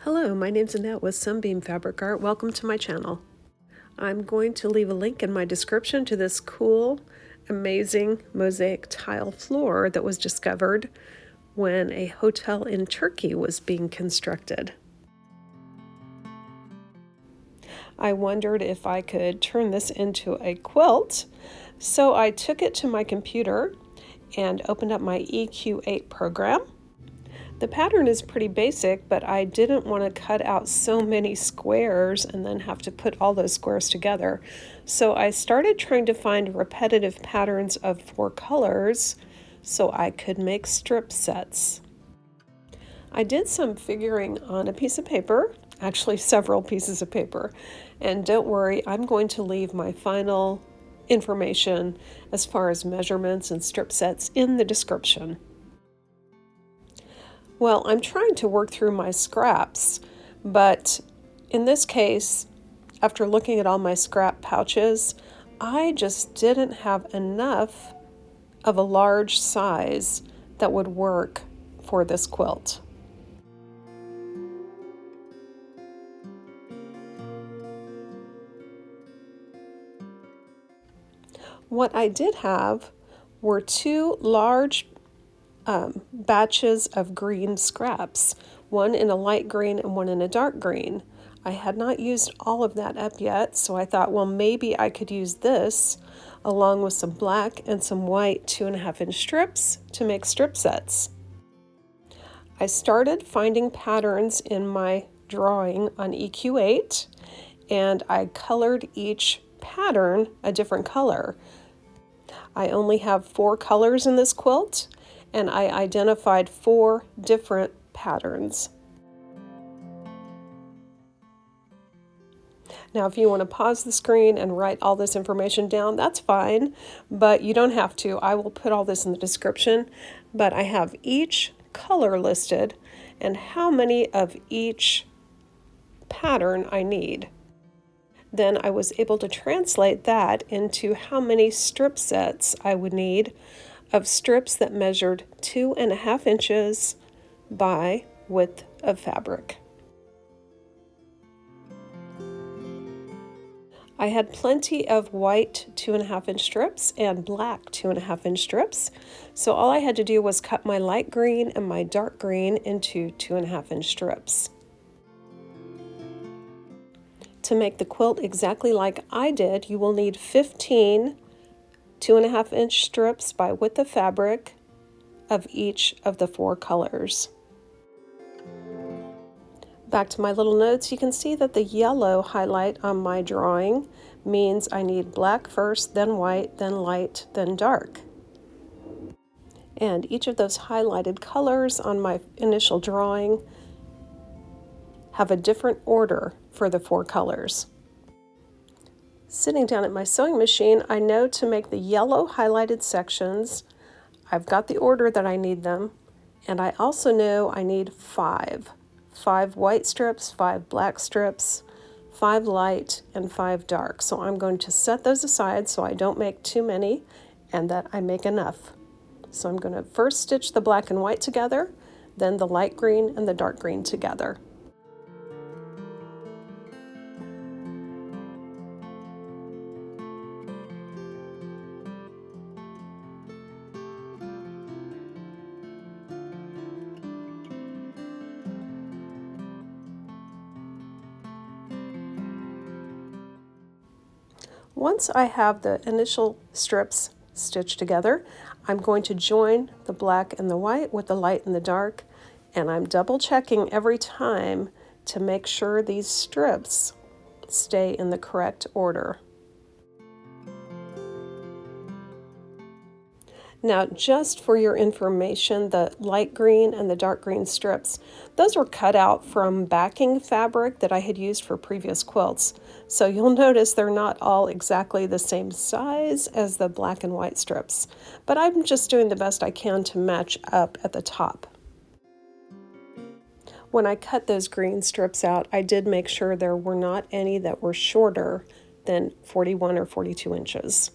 Hello, my name's Annette with Sunbeam Fabric Art. Welcome to my channel. I'm going to leave a link in my description to this cool, amazing mosaic tile floor that was discovered when a hotel in Turkey was being constructed. I wondered if I could turn this into a quilt, so I took it to my computer and opened up my EQ8 program. The pattern is pretty basic, but I didn't want to cut out so many squares and then have to put all those squares together. So I started trying to find repetitive patterns of 4 colors so I could make strip sets. I did some figuring on a piece of paper, actually several pieces of paper, and don't worry, I'm going to leave my final information as far as measurements and strip sets in the description. Well, I'm trying to work through my scraps, but in this case, after looking at all my scrap pouches, I just didn't have enough of a large size that would work for this quilt. What I did have were 2 large batches of green scraps, one in a light green and one in a dark green. I had not used all of that up yet, so I thought, well, maybe I could use this along with some black and some white 2.5-inch strips to make strip sets. I started finding patterns in my drawing on EQ8, and I colored each pattern a different color. I only have 4 colors in this quilt, and I identified 4 different patterns. Now, if you want to pause the screen and write all this information down, that's fine, but you don't have to. I will put all this in the description, but I have each color listed and how many of each pattern I need. Then I was able to translate that into how many strip sets I would need of strips that measured 2.5 inches by width of fabric. I had plenty of white 2.5-inch strips and black 2.5-inch strips, so all I had to do was cut my light green and my dark green into 2.5-inch strips. To make the quilt exactly like I did, you will need 15 2.5-inch strips by width of fabric of each of the 4 colors. Back to my little notes, you can see that the yellow highlight on my drawing means I need black first, then white, then light, then dark. And each of those highlighted colors on my initial drawing have a different order for the 4 colors. Sitting down at my sewing machine, I know to make the yellow highlighted sections, I've got the order that I need them, and I also know I need 5 white strips, 5 black strips, 5 light, and 5 dark. So I'm going to set those aside so I don't make too many and that I make enough. So I'm going to first stitch the black and white together, then the light green and the dark green together. Once I have the initial strips stitched together, I'm going to join the black and the white with the light and the dark, and I'm double checking every time to make sure these strips stay in the correct order. Now, just for your information, the light green and the dark green strips, those were cut out from backing fabric that I had used for previous quilts. So you'll notice they're not all exactly the same size as the black and white strips, but I'm just doing the best I can to match up at the top. When I cut those green strips out, I did make sure there were not any that were shorter than 41 or 42 inches.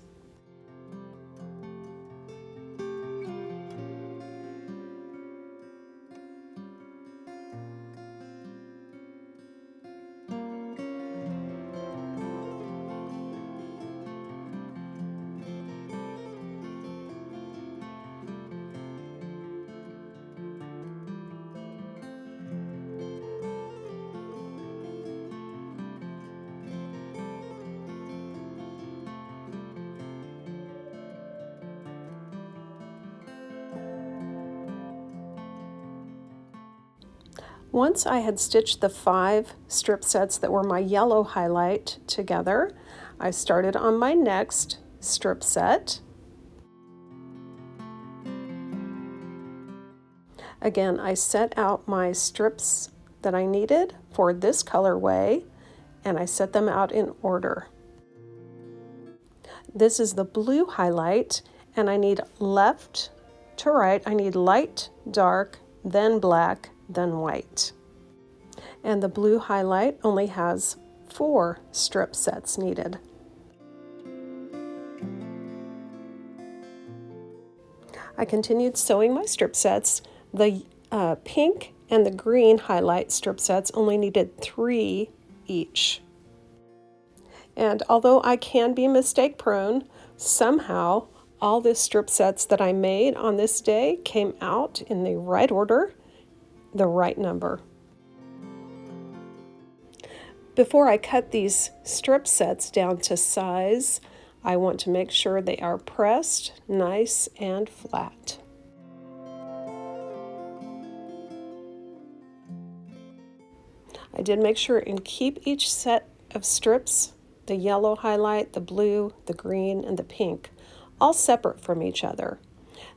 Once I had stitched the 5 strip sets that were my yellow highlight together, I started on my next strip set. Again, I set out my strips that I needed for this colorway, and I set them out in order. This is the blue highlight, and I need left to right. I need light, dark, then black, then white. And the blue highlight only has 4 strip sets needed. I continued sewing my strip sets. The pink and the green highlight strip sets only needed 3 each. And although I can be mistake prone, somehow all the strip sets that I made on this day came out in the right order, the right number. Before I cut these strip sets down to size, I want to make sure they are pressed nice and flat. I did make sure and keep each set of strips, the yellow highlight, the blue, the green, and the pink, all separate from each other.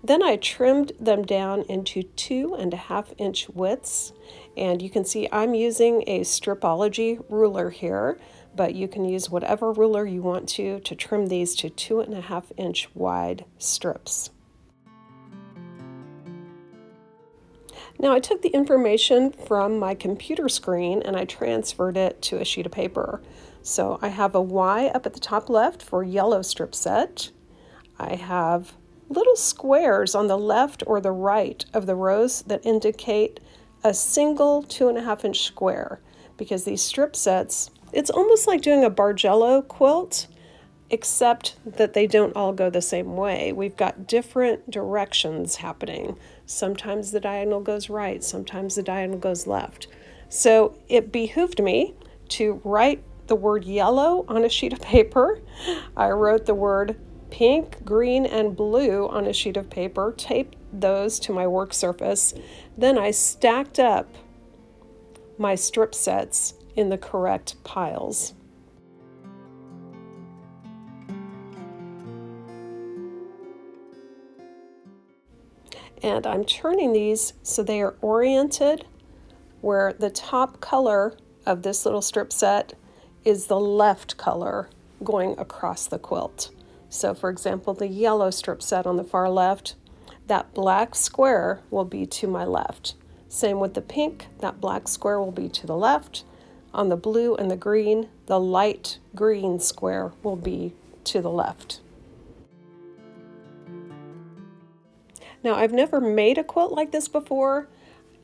Then I trimmed them down into 2.5-inch widths, and you can see I'm using a Stripology ruler here, but you can use whatever ruler you want to trim these to 2.5-inch wide strips. Now I took the information from my computer screen and I transferred it to a sheet of paper. So I have a Y up at the top left for yellow strip set. I have little squares on the left or the right of the rows that indicate a single 2.5-inch square, because these strip sets, it's almost like doing a Bargello quilt, except that they don't all go the same way. We've got different directions happening. Sometimes the diagonal goes right, sometimes the diagonal goes left. So it behooved me to write the word yellow on a sheet of paper. I wrote the word pink, green, and blue on a sheet of paper, taped those to my work surface. Then I stacked up my strip sets in the correct piles. And I'm turning these so they are oriented where the top color of this little strip set is the left color going across the quilt. So for example, the yellow strip set on the far left, that black square will be to my left. Same with the pink, that black square will be to the left. On the blue and the green, the light green square will be to the left. Now, I've never made a quilt like this before.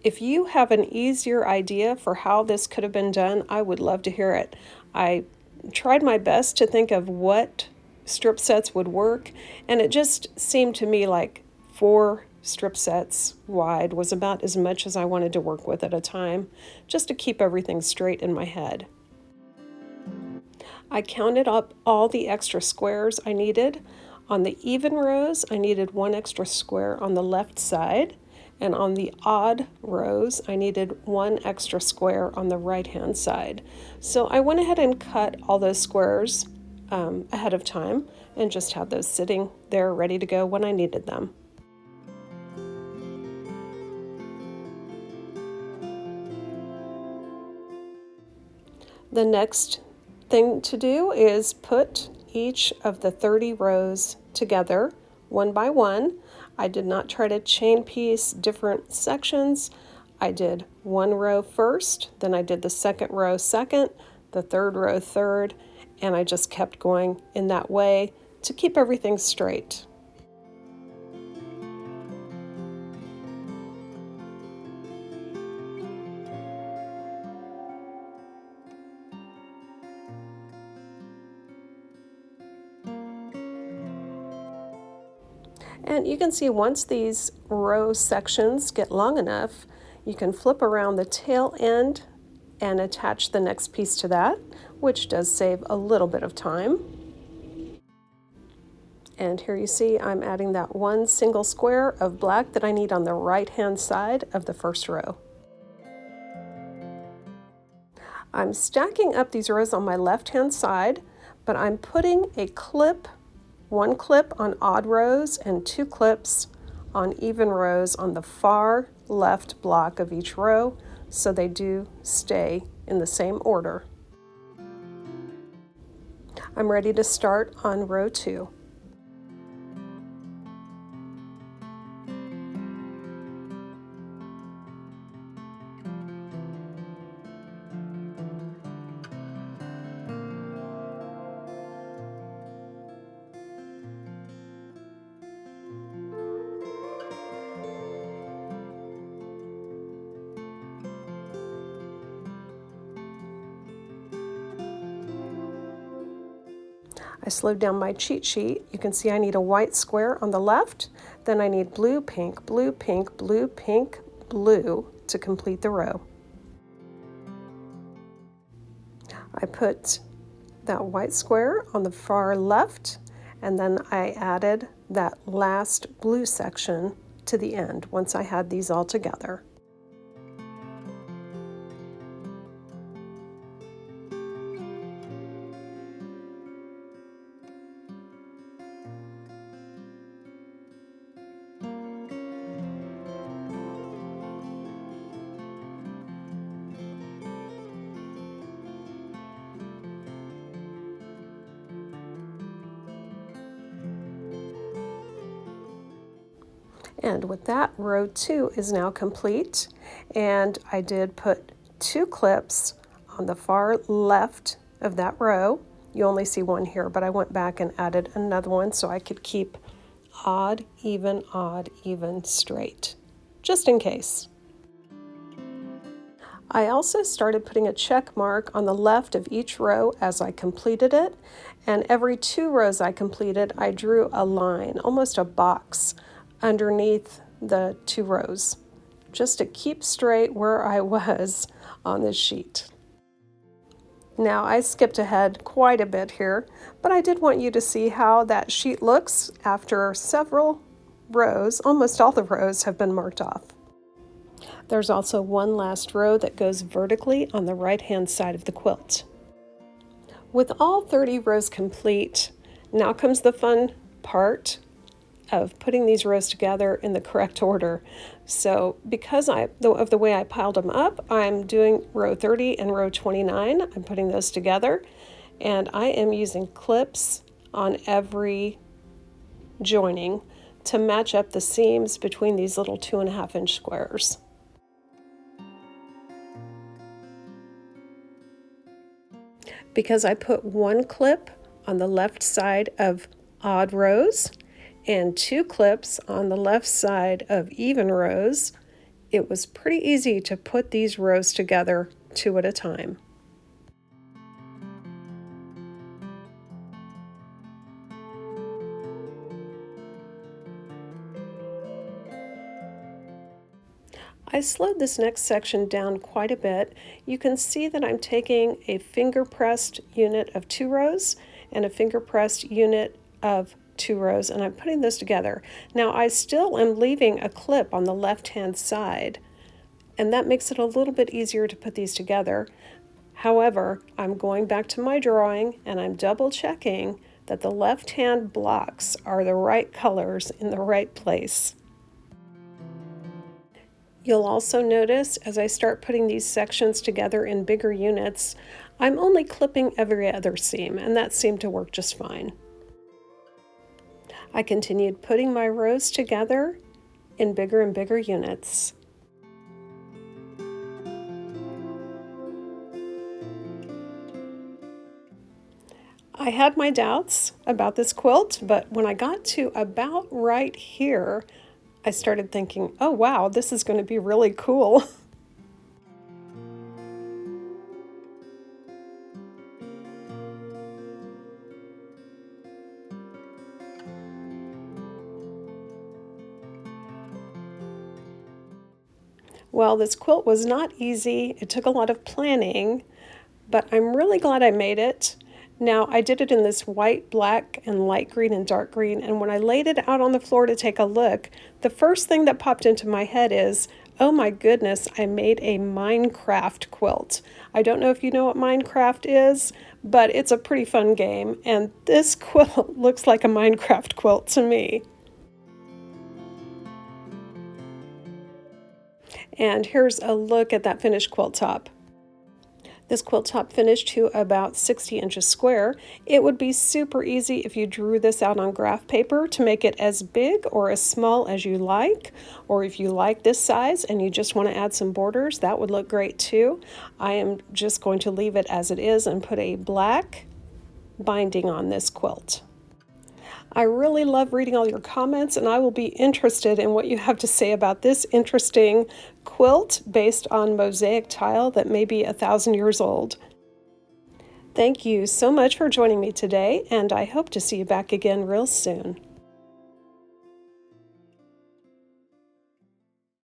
If you have an easier idea for how this could have been done, I would love to hear it. I tried my best to think of what strip sets would work, and it just seemed to me like 4 strip sets wide was about as much as I wanted to work with at a time, just to keep everything straight in my head. I counted up all the extra squares I needed. On the even rows, I needed 1 extra square on the left side, and on the odd rows, I needed 1 extra square on the right-hand side. So I went ahead and cut all those squares ahead of time and just had those sitting there ready to go when I needed them. The next thing to do is put each of the 30 rows together one by one. I did not try to chain piece different sections. I did 1 row first, then I did the second row second, the third row third, and I just kept going in that way to keep everything straight. And you can see once these row sections get long enough, you can flip around the tail end and attach the next piece to that, which does save a little bit of time. And here you see I'm adding that 1 single square of black that I need on the right-hand side of the first row. I'm stacking up these rows on my left-hand side, but I'm putting a clip, one clip on odd rows and 2 clips on even rows on the far left block of each row, so they do stay in the same order. I'm ready to start on row 2. I slowed down my cheat sheet. You can see I need a white square on the left, then I need blue, pink, blue, pink, blue, pink, blue to complete the row. I put that white square on the far left, and then I added that last blue section to the end once I had these all together. And with that, row 2 is now complete, and I did put 2 clips on the far left of that row. You only see one here, but I went back and added another one so I could keep odd, even, straight, just in case. I also started putting a check mark on the left of each row as I completed it, and every 2 rows I completed, I drew a line, almost a box, underneath the 2 rows, just to keep straight where I was on the sheet. Now I skipped ahead quite a bit here, but I did want you to see how that sheet looks after several rows. Almost all the rows have been marked off. There's also one last row that goes vertically on the right-hand side of the quilt. With all 30 rows complete, now comes the fun part of putting these rows together in the correct order. So because of the way I piled them up, I'm doing row 30 and row 29. I'm putting those together, and I am using clips on every joining to match up the seams between these little 2.5-inch squares. Because I put one clip on the left side of odd rows and 2 clips on the left side of even rows, it was pretty easy to put these rows together 2 at a time. I slowed this next section down quite a bit. You can see that I'm taking a finger pressed unit of 2 rows and a finger pressed unit of 2 rows, and I'm putting those together. Now I still am leaving a clip on the left-hand side, and that makes it a little bit easier to put these together. However, I'm going back to my drawing and I'm double checking that the left-hand blocks are the right colors in the right place. You'll also notice as I start putting these sections together in bigger units, I'm only clipping every other seam, and that seemed to work just fine. I continued putting my rows together in bigger and bigger units. I had my doubts about this quilt, but when I got to about right here, I started thinking, oh wow, this is going to be really cool. Well, this quilt was not easy. It took a lot of planning, but I'm really glad I made it. Now, I did it in this white, black, and light green and dark green, and when I laid it out on the floor to take a look, the first thing that popped into my head is, Oh my goodness, I made a Minecraft quilt. I don't know if you know what Minecraft is, but it's a pretty fun game, and this quilt looks like a Minecraft quilt to me. And here's a look at that finished quilt top. This quilt top finished to about 60 inches square. It would be super easy if you drew this out on graph paper to make it as big or as small as you like, or if you like this size and you just want to add some borders, that would look great too. I am just going to leave it as it is and put a black binding on this quilt. I really love reading all your comments, and I will be interested in what you have to say about this interesting quilt based on mosaic tile that may be 1,000 years old. Thank you so much for joining me today, and I hope to see you back again real soon.